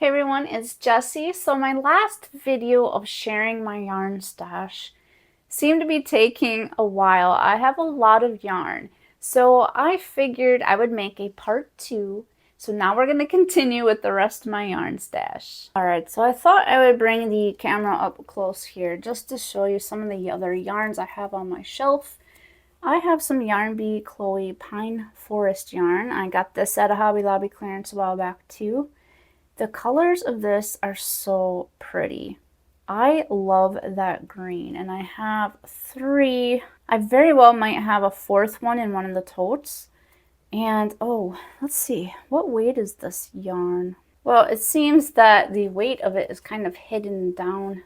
Hey everyone, it's Jessie. So my last video of sharing my yarn stash seemed to be taking a while. I have a lot of yarn, so I figured I would make a part 2. So now we're going to continue with the rest of my yarn stash. Alright, so I thought I would bring the camera up close here just to show you some of the other yarns I have on my shelf. I have some Yarn Bee Chloe Pine Forest yarn. I got this at a Hobby Lobby clearance a while back too. The colors of this are so pretty. I love that green, and I have 3. I very well might have a 4th one in one of the totes. And oh, let's see, what weight is this yarn? Well, it seems that the weight of it is kind of hidden down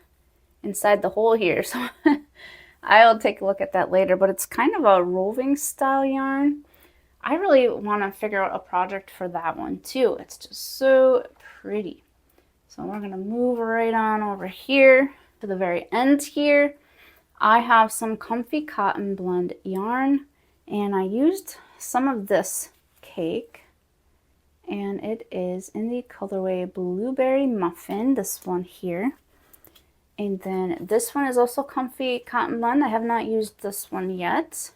inside the hole here, so I'll take a look at that later, but it's kind of a roving style yarn. I really want to figure out a project for that one too. It's just so pretty. So we're going to move right on over here to the very end here. I have some Comfy Cotton Blend yarn, and I used some of this cake, and it is in the colorway Blueberry Muffin, this one here. And then this one is also Comfy Cotton Blend. I have not used this one yet,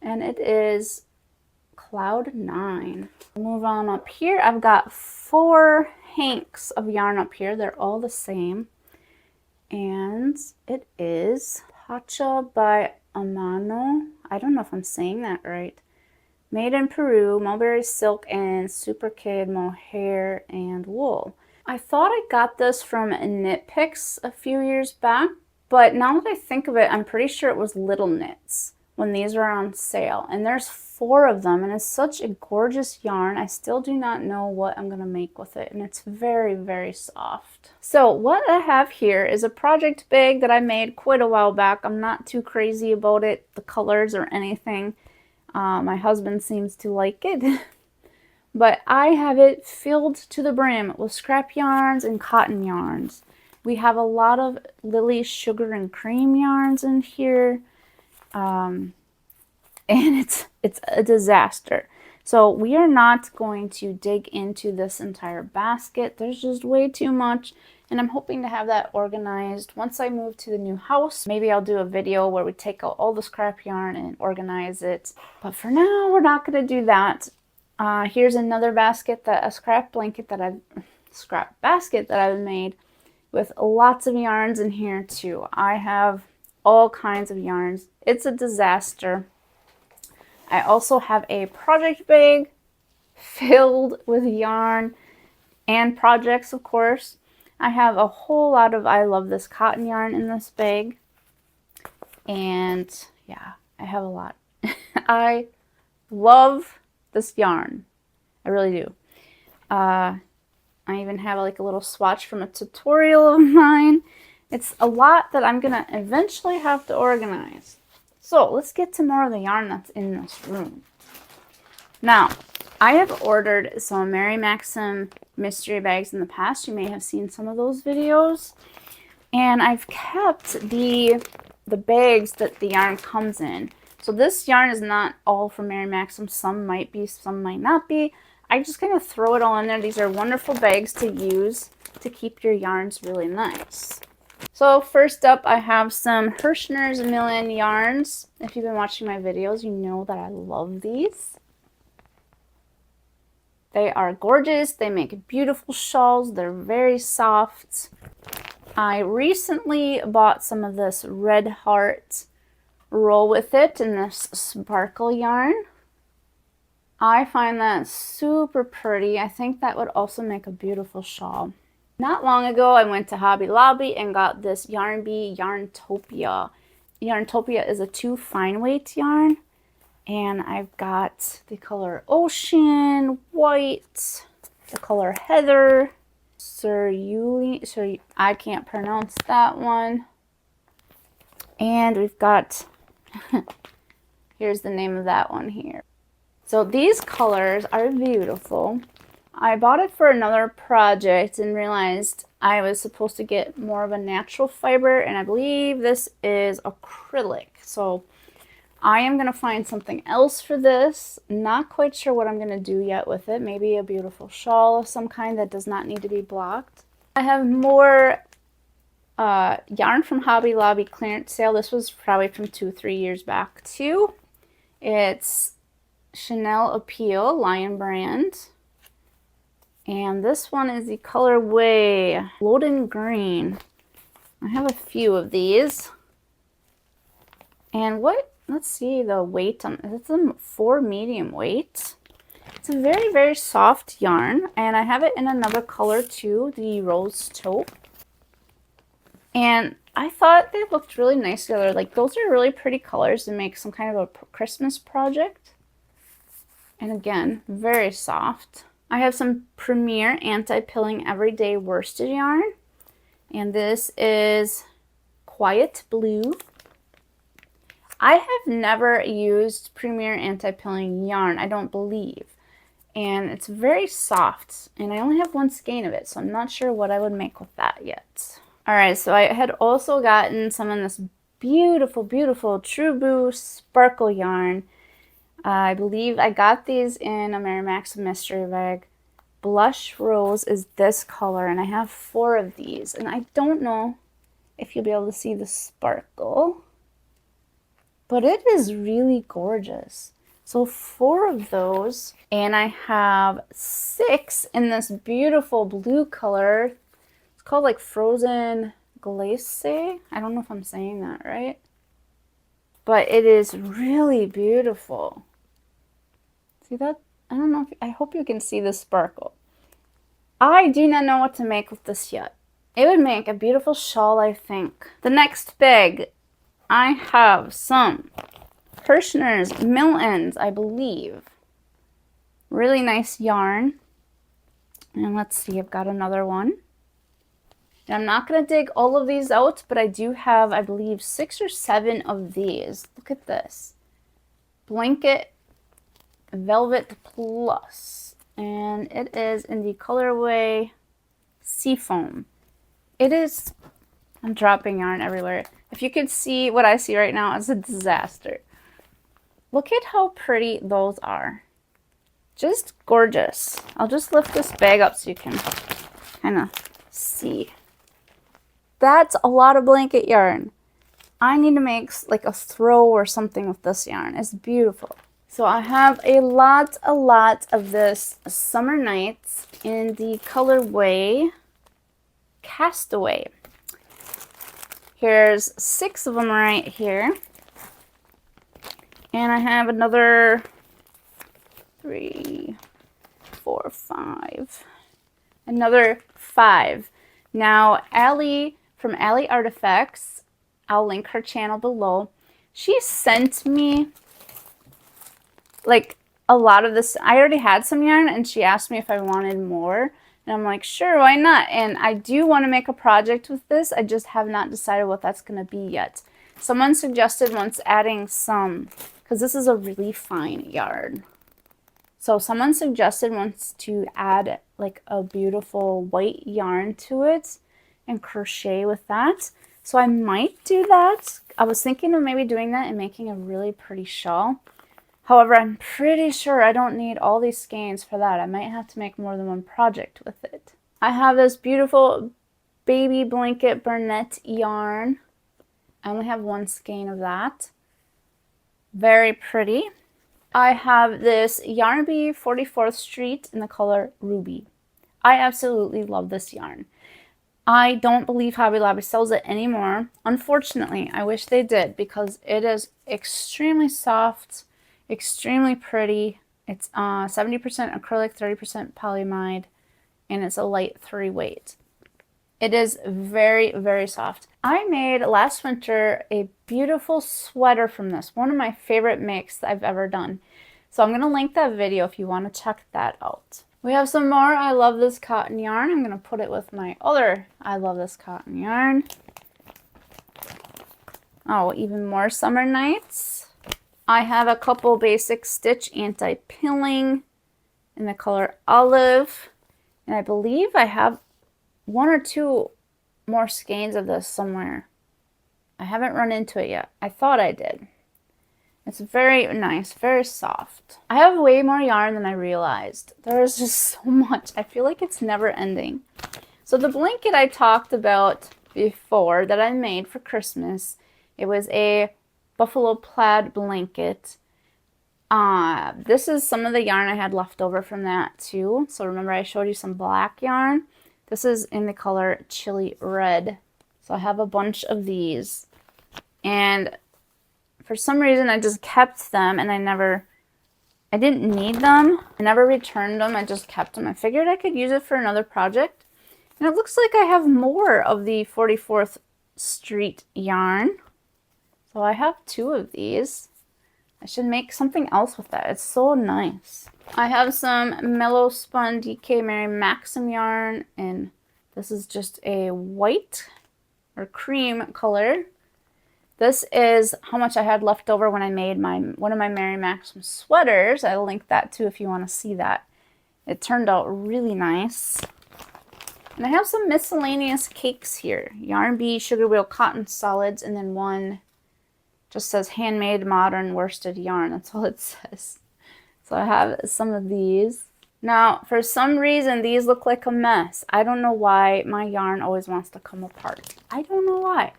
and it is Cloud 9. Move on up here. I've got 4 hanks of yarn up here. They're all the same. And it is Pacha by Amano. I don't know if I'm saying that right. Made in Peru, mulberry silk, and Super Kid mohair and wool. I thought I got this from Knit Picks a few years back, but now that I think of it, I'm pretty sure it was Little Knits when these were on sale. And there's 4 of them, and it's such a gorgeous yarn. I still do not know what I'm going to make with it, and it's very, very soft. So what I have here is a project bag that I made quite a while back. I'm not too crazy about it, the colors or anything. My husband seems to like it. But I have it filled to the brim with scrap yarns and cotton yarns. We have a lot of Lily Sugar and Cream yarns in here. And it's a disaster. So we are not going to dig into this entire basket. There's just way too much, and I'm hoping to have that organized once I move to the new house. Maybe I'll do a video where we take out all the scrap yarn and organize it. But for now, we're not going to do that. Here's another basket, a scrap basket that I've made with lots of yarns in here too. I have all kinds of yarns. It's a disaster. I also have a project bag filled with yarn and projects, of course. I have a whole lot of I Love This cotton yarn in this bag. And yeah, I have a lot. I love this yarn. I really do. I even have like a little swatch from a tutorial of mine. It's a lot that I'm gonna eventually have to organize. So let's get to more of the yarn that's in this room. Now, I have ordered some Mary Maxim mystery bags in the past. You may have seen some of those videos. And I've kept the bags that the yarn comes in. So this yarn is not all from Mary Maxim. Some might be, some might not be. I just kind of throw it all in there. These are wonderful bags to use to keep your yarns really nice. So first up, I have some Hirschner's A Million yarns. If you've been watching my videos, you know that I love these. They are gorgeous. They make beautiful shawls. They're very soft. I recently bought some of this Red Heart Roll With It in this sparkle yarn. I find that super pretty. I think that would also make a beautiful shawl. Not long ago, I went to Hobby Lobby and got this Yarn Bee Yarntopia. Yarntopia is a 2 fine weight yarn. And I've got the color Ocean, White, the color Heather, Cerulean, I can't pronounce that one. And we've got, here's the name of that one here. So these colors are beautiful. I bought it for another project and realized I was supposed to get more of a natural fiber, and I believe this is acrylic. So I am going to find something else for this. Not quite sure what I'm going to do yet with it. Maybe a beautiful shawl of some kind that does not need to be blocked. I have more yarn from Hobby Lobby clearance sale. This was probably from 2-3 years back too. It's Chanel Appeal Lion brand. And this one is the colorway Golden Green. I have a few of these. And let's see the weight on it's a 4 medium weight. It's a very, very soft yarn. And I have it in another color too, the rose taupe. And I thought they looked really nice together. Like, those are really pretty colors to make some kind of a Christmas project. And again, very soft. I have some Premier Anti-Pilling Everyday Worsted yarn. And this is Quiet Blue. I have never used Premier Anti-Pilling yarn, I don't believe. And it's very soft. And I only have one skein of it, so I'm not sure what I would make with that yet. Alright, so I had also gotten some of this beautiful, beautiful True Blue Sparkle yarn. I believe I got these in a Mary Max mystery bag. Blush Rose is this color, and I have 4 of these. And I don't know if you'll be able to see the sparkle, but it is really gorgeous. So 4 of those, and I have 6 in this beautiful blue color. It's called like Frozen Glace. I don't know if I'm saying that right, but it is really beautiful. See that? I don't know if, I hope you can see the sparkle. I do not know what to make with this yet. It would make a beautiful shawl, I think. The next bag, I have some Hirschner's Mill Ends, I believe. Really nice yarn. And let's see, I've got another one. And I'm not going to dig all of these out, but I do have, I believe, 6 or 7 of these. Look at this. Blanket Velvet Plus. And it is in the colorway Seafoam. It is, I'm dropping yarn everywhere. If you could see what I see right now, it's a disaster. Look at how pretty those are. Just gorgeous. I'll just lift this bag up so you can kind of see. That's a lot of blanket yarn. I need to make like a throw or something with this yarn. It's beautiful. So I have a lot of this Summer Nights in the colorway Castaway. Here's 6 of them right here. And I have another 3, 4, 5. Another 5. Now, Alie from Alie Artifacts, I'll link her channel below. She sent me like a lot of this. I already had some yarn and she asked me if I wanted more. And I'm like, sure, why not? And I do want to make a project with this. I just have not decided what that's going to be yet. Someone suggested once adding some, because this is a really fine yarn. So someone suggested once to add like a beautiful white yarn to it and crochet with that. So I might do that. I was thinking of maybe doing that and making a really pretty shawl. However, I'm pretty sure I don't need all these skeins for that. I might have to make more than one project with it. I have this beautiful baby blanket Burnett yarn. I only have 1 skein of that. Very pretty. I have this Yarn Bee 44th Street in the color Ruby. I absolutely love this yarn. I don't believe Hobby Lobby sells it anymore. Unfortunately, I wish they did because it is extremely soft, extremely pretty. It's 70% acrylic, 30% polyamide, and it's a light 3 weight. It is very, very soft. I made last winter a beautiful sweater from this. One of my favorite makes I've ever done. So I'm going to link that video if you want to check that out. We have some more I Love This Cotton yarn. I'm going to put it with my other I Love This Cotton yarn. Oh, even more Summer Nights. I have a couple basic stitch anti-pilling in the color Olive. And I believe I have 1 or 2 more skeins of this somewhere. I haven't run into it yet. I thought I did. It's very nice, very soft. I have way more yarn than I realized. There's just so much. I feel like it's never ending. So the blanket I talked about before that I made for Christmas, it was a buffalo plaid blanket. This is some of the yarn I had left over from that too. So remember I showed you some black yarn. This is in the color chili red. So I have a bunch of these. And for some reason I just kept them and I didn't need them. I never returned them. I just kept them. I figured I could use it for another project. And it looks like I have more of the 44th Street yarn. So I have 2 of these. I should make something else with that. It's so nice. I have some Mellow Spun DK Mary Maxim yarn, and this is just a white or cream color. This is how much I had left over when I made one of my Mary Maxim sweaters. I'll link that too if you want to see that. It turned out really nice. And I have some miscellaneous cakes here. Yarn Bee, Sugar Wheel, Cotton Solids, and then one just says handmade modern worsted yarn. That's all it says. So I have some of these. Now, for some reason, these look like a mess. I don't know why my yarn always wants to come apart. I don't know why.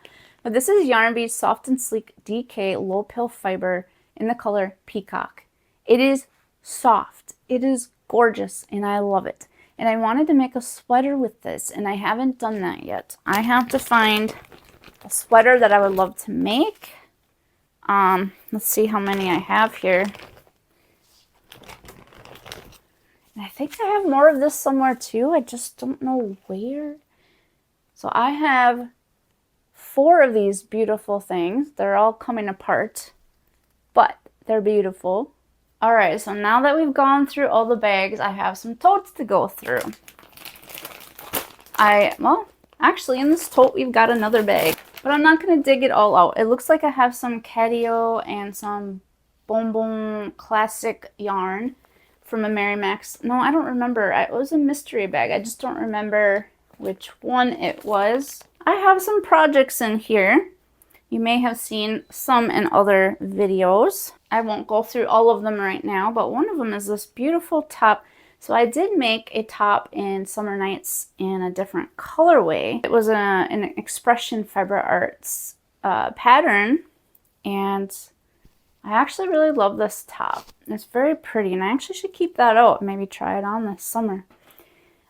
But this is Yarn Bee's Soft and Sleek DK Low Pill Fiber in the color Peacock. It is soft. It is gorgeous, and I love it. And I wanted to make a sweater with this, and I haven't done that yet. I have to find a sweater that I would love to make. Let's see how many I have here. And I think I have more of this somewhere too. I just don't know where. So I have 4 of these beautiful things. They're all coming apart, but they're beautiful. All right, so now that we've gone through all the bags, I have some totes to go through. Well, actually in this tote, we've got another bag, but I'm not gonna dig it all out. It looks like I have some Catio and some Bonbon Classic yarn from a Mary Max. No, I don't remember. It was a mystery bag. I just don't remember which one it was. I have some projects in here. You may have seen some in other videos. I won't go through all of them right now, but one of them is this beautiful top. So I did make a top in Summer Nights in a different colorway. It was an Expression Fiber Arts pattern, and I actually really love this top. It's very pretty, and I actually should keep that out and maybe try it on this summer.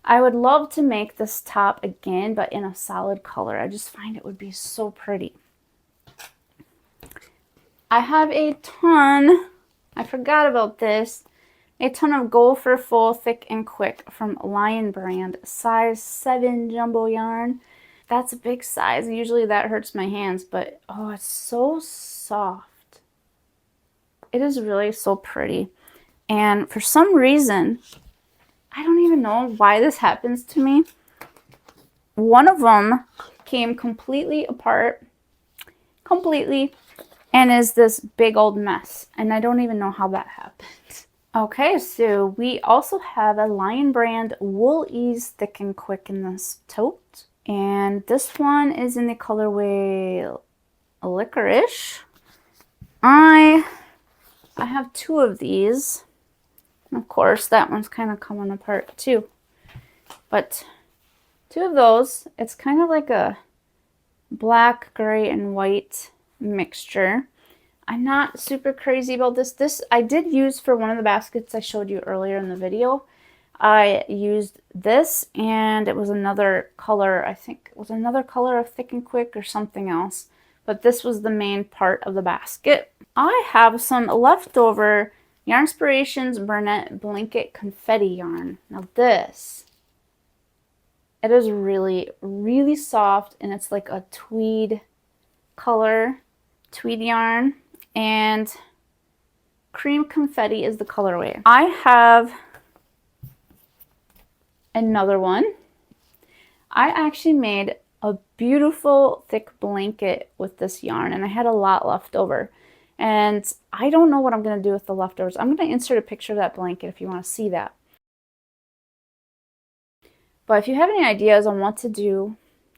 I would love to make this top again, but in a solid color. I just find it would be so pretty. I have a ton, I forgot about this, a ton of Go for Full Thick and Quick from Lion Brand, size 7 jumbo yarn. That's a big size. Usually that hurts my hands, but oh, it's so soft. It is really so pretty. And for some reason, I don't even know why this happens to me. One of them came completely apart, and is this big old mess. And I don't even know how that happened. Okay, so we also have a Lion Brand Wool Ease Thick and Quick in this tote. And this one is in the colorway Licorice. I have 2 of these. And of course, that one's kind of coming apart too. But 2 of those, it's kind of like a black, gray, and white mixture. I'm not super crazy about this. This I did use for one of the baskets I showed you earlier in the video. I used this, and it was another color. I think it was another color of Thick and Quick or something else. But this was the main part of the basket. I have some leftover Yarnspirations Burnett Blanket Confetti yarn. Now this, it is really, really soft, and it's like a tweed color, tweed yarn, and Cream Confetti is the colorway. I have another one. I actually made a beautiful thick blanket with this yarn, and I had a lot left over. And I don't know what I'm going to do with the leftovers. I'm going to insert a picture of that blanket if you want to see that. But if you have any ideas on what to do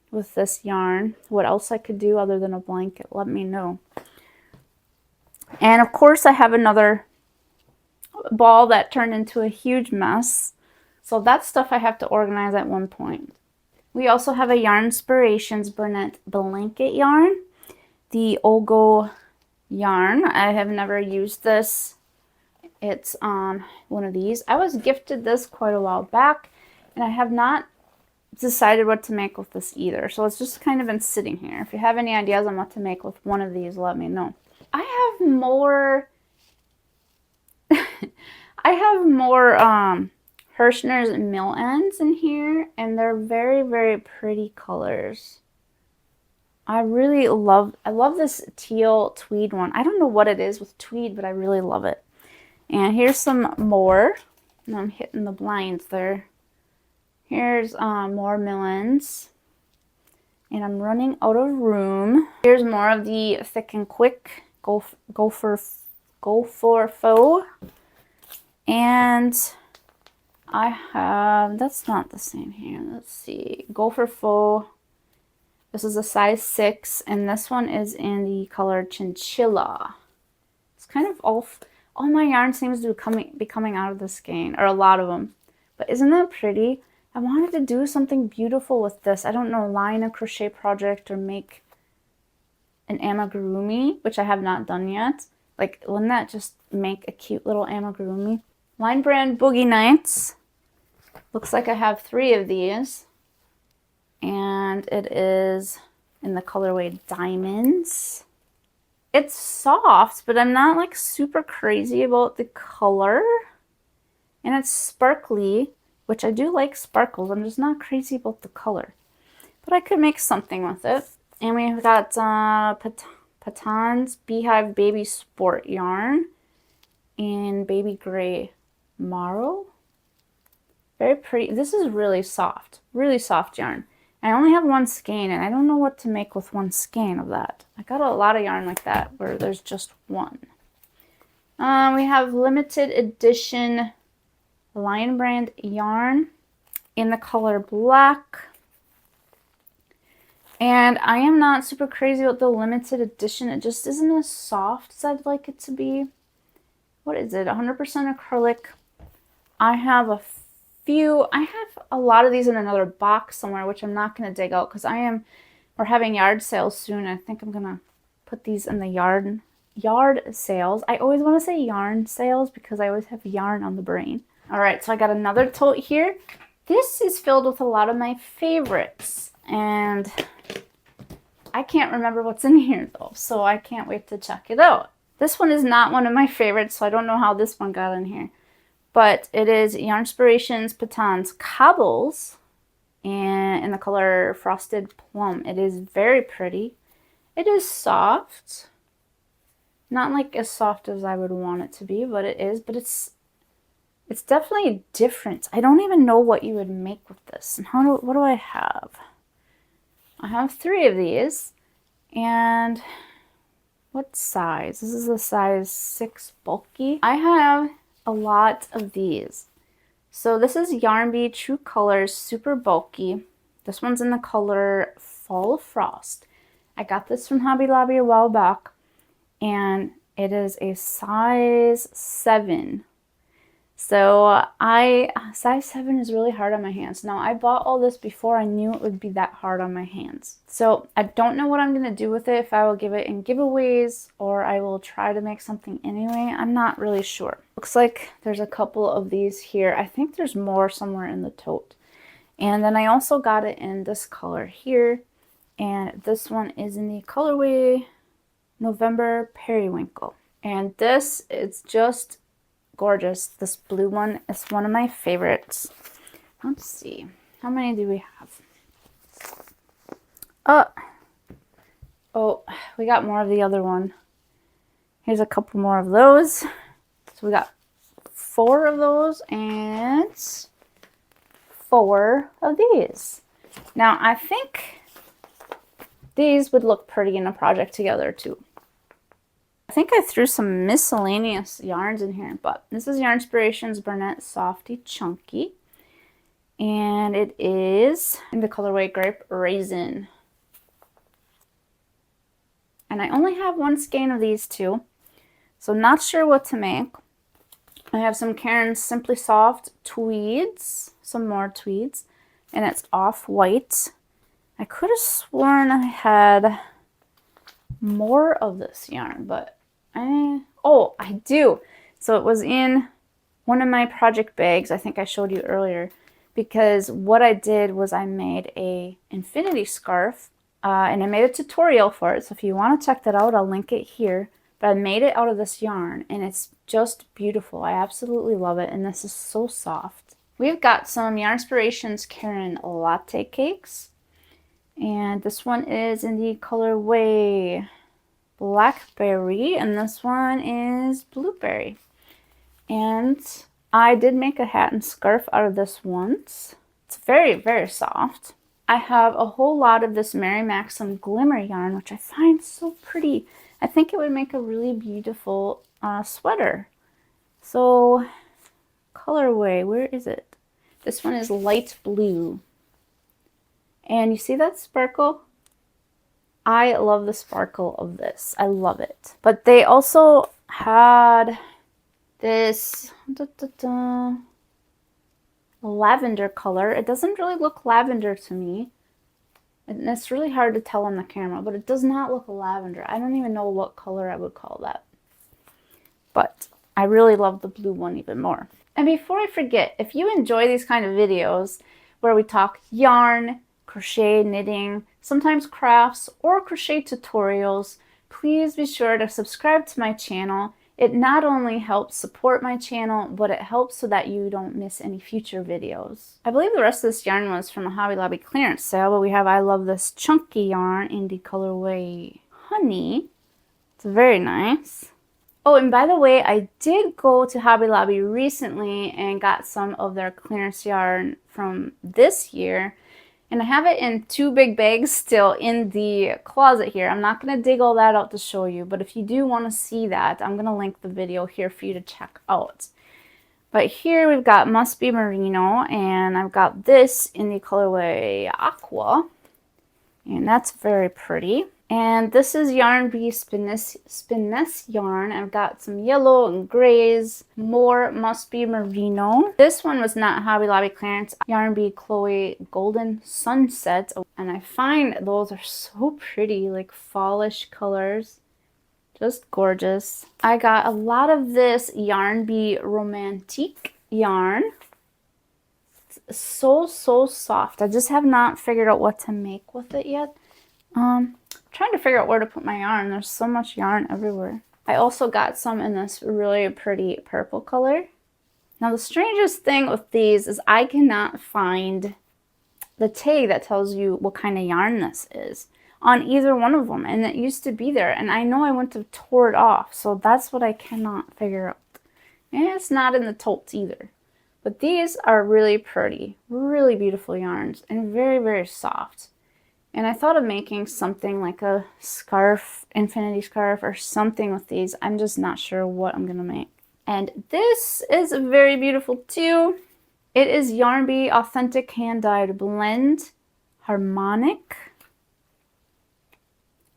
with this yarn, what else I could do other than a blanket, let me know. And of course I have another ball that turned into a huge mess. So that's stuff I have to organize at one point. We also have a Yarn Inspirations Burnett blanket yarn. The Ogo yarn. I have never used this. It's one of these. I was gifted this quite a while back, and I have not decided what to make with this either. So it's just kind of been sitting here. If you have any ideas on what to make with one of these, let me know. I have more I have more Hirschner's mill ends in here, and they're very, very pretty colors. I love this teal tweed one. I don't know what it is with tweed, but I really love it. And here's some more. And I'm hitting the blinds there. Here's more millins. And I'm running out of room. Here's more of the Thick and Quick Go for Faux. And I have, that's not the same here. Let's see. Go for Faux. This is a size 6, and this one is in the color Chinchilla. It's kind of all my yarn seems to be coming out of the skein, or a lot of them. But isn't that pretty? I wanted to do something beautiful with this. I don't know, line a crochet project or make an amigurumi, which I have not done yet. Like, wouldn't that just make a cute little amigurumi? Line Brand Boogie Nights. Looks like I have 3 of these. And it is in the colorway Diamonds. It's soft, but I'm not like super crazy about the color. And it's sparkly, which I do like sparkles. I'm just not crazy about the color. But I could make something with it. And we've got Patan's Beehive Baby Sport yarn in baby gray marrow. Very pretty. This is really soft yarn. I only have one skein, and I don't know what to make with one skein of that. I got a lot of yarn like that where there's just one. We have limited edition Lion Brand yarn in the color black. And I am not super crazy about the limited edition. It just isn't as soft as I'd like it to be. What is it? 100% acrylic. I have a lot of these in another box somewhere, which I'm not going to dig out because we're having yard sales soon. I think I'm going to put these in the yard sales. I always want to say yarn sales because I always have yarn on the brain. All right, so I got another tote here. This is filled with a lot of my favorites, and I can't remember what's in here though, so I can't wait to check it out. This one is not one of my favorites, so I don't know how this one got in here. But it is Yarn Inspirations Patan's Cobbles and in the color Frosted Plum. It is very pretty. It is soft. Not like as soft as I would want it to be, but it is. But it's definitely different. I don't even know what you would make with this. And what do I have? I have 3 of these. And what size? This is a size 6 bulky. I have a lot of these. So this is Yarn Bee True Colors Super Bulky. This one's in the color Fall Frost. I got this from Hobby Lobby a while back, and it is a size 7. So size 7 is really hard on my hands. Now, I bought all this before I knew it would be that hard on my hands. So I don't know what I'm going to do with it, if I will give it in giveaways or I will try to make something anyway. I'm not really sure. Looks like there's a couple of these here. I think there's more somewhere in the tote. And then I also got it in this color here. And this one is in the colorway November Periwinkle. And this is just gorgeous. This blue one is one of my favorites. Let's see. How many do we have? Oh, we got more of the other one. Here's a couple more of those. So we got 4 of those and 4 of these. Now, I think these would look pretty in a project together too. I think I threw some miscellaneous yarns in here, but this is Yarn Inspirations Burnett Softy Chunky. And it is in the colorway Grape Raisin. And I only have one skein of these 2. So not sure what to make. I have some Caron's Simply Soft tweeds, some more tweeds, and it's off-white. I could have sworn I had more of this yarn, but oh, I do. So it was in one of my project bags, I think I showed you earlier, because what I did was I made a infinity scarf, and I made a tutorial for it. So if you want to check that out, I'll link it here. But I made it out of this yarn, and it's just beautiful. I absolutely love it, and this is so soft. We've got some Yarnspirations Caron latte cakes, and this one is in the colorway Blackberry, and this one is Blueberry. And I did make a hat and scarf out of this once. It's very, very soft. I have a whole lot of this Mary Maxim Glimmer yarn, which I find so pretty. I think it would make a really beautiful sweater. So, colorway, where is it? This one is light blue. And you see that sparkle? I love the sparkle of this. I love it. But they also had this lavender color. It doesn't really look lavender to me. And it's really hard to tell on the camera, but it does not look lavender. I don't even know what color I would call that. But I really love the blue one even more. And before I forget, if you enjoy these kind of videos where we talk yarn, crochet, knitting, sometimes crafts, or crochet tutorials, please be sure to subscribe to my channel. It not only helps support my channel, but it helps so that you don't miss any future videos. I believe the rest of this yarn was from a Hobby Lobby clearance sale, but we have I Love This Chunky yarn in the colorway Honey. It's very nice. Oh, and by the way, I did go to Hobby Lobby recently and got some of their clearance yarn from this year. And I have it in 2 big bags still in the closet here. I'm not going to dig all that out to show you, but if you do want to see that, I'm going to link the video here for you to check out. But here we've got Must Be Merino, and I've got this in the colorway Aqua, and that's very pretty. And this is Yarn Bee Spiness yarn. I've got some yellow and grays, more Must Be Merino. This one was not Hobby Lobby clearance. Yarn Bee Chloe Golden Sunset. And I find those are so pretty, like fallish colors. Just gorgeous. I got a lot of this Yarn Bee Romantique yarn. It's so soft. I just have not figured out what to make with it yet. Trying to figure out where to put my yarn. There's so much yarn everywhere. I also got some in this really pretty purple color. Now the strangest thing with these is I cannot find the tag that tells you what kind of yarn this is on either one of them, and it used to be there, and I know I went to tore it off, so that's what I cannot figure out. And it's not in the totes either. But these are really pretty, really beautiful yarns, and very soft. And I thought of making something like a scarf, infinity scarf, or something with these. I'm just not sure what I'm going to make. And this is very beautiful too. It is Yarn Bee Authentic Hand Dyed Blend Harmonic.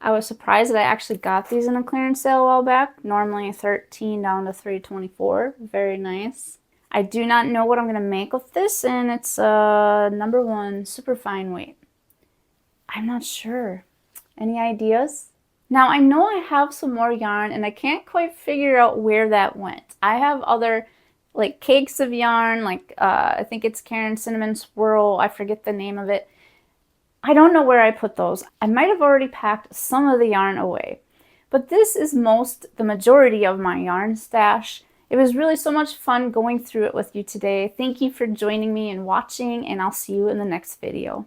I was surprised that I actually got these in a clearance sale a while back. Normally $13 down to $3.24. Very nice. I do not know what I'm going to make with this, and it's number 1 super fine weight. I'm not sure. Any ideas? Now I know I have some more yarn and I can't quite figure out where that went. I have other like cakes of yarn, like I think it's Caron Cinnamon Swirl. I forget the name of it. I don't know where I put those. I might have already packed some of the yarn away. But this is the majority of my yarn stash. It was really so much fun going through it with you today. Thank you for joining me and watching, and I'll see you in the next video.